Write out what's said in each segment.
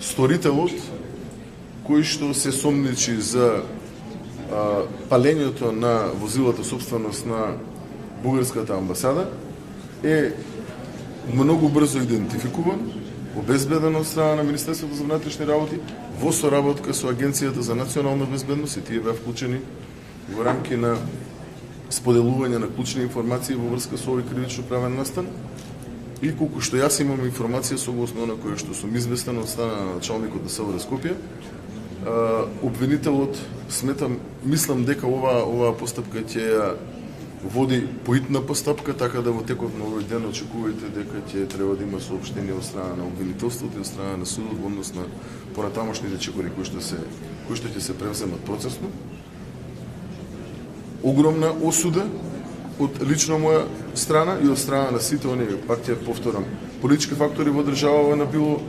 сторителот кој што се сомничи за палењето на возилата собственост на бугарската амбасада е многу брзо идентификуван, обезбеден од страна на Министерството за внатрешни работи во соработка со Агенцијата за национална безбедност и тие беа вклучени во рамки на споделување на клучни информации во врска со овој кривично правен настан. И колку што јас имам информација со основа на која што сум известен од страна на началникот на СВР Скопје, обвинителот мислам дека оваа постапка ќе ја води поитна постапка, така да во текот на овој ден очекувајте дека ќе треба да има соопштение од страна на обвинителството и од страна на судот во однос на понатамошните чекори кои што ќе се превземат процесно. Огромна осуда од лично моја страна и од страна на сите оние, пак ќе повторам, политички фактори во државава на било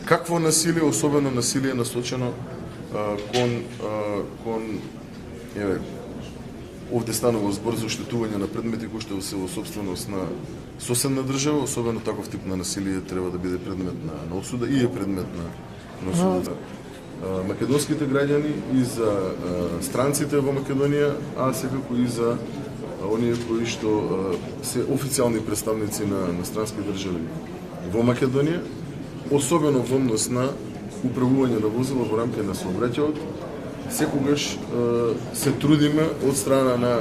какво насилие, особено насилие насочено кон овде станува збор за оштетување на предмети кои што се во собственост на соседна држава, особено таков тип на насилие треба да биде предмет на осуда и е предмет на осуда за македонските граѓани и за странците во Македонија, а секако и за оние кои што се официјални представници на странски држави во Македонија, особено во однос на управување на возила во рамки на сообраќајот. Секогаш се трудиме од страна на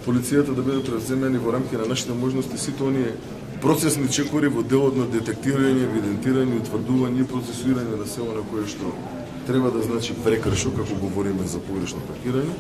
полицијата да бидат превземени во рамки на нашите можности сите оние процесни чекори во делот на детектирање, евидентирање, утврдување и процесуирање на село на кое што треба да значи прекршок, како говориме за погрешно паркирање.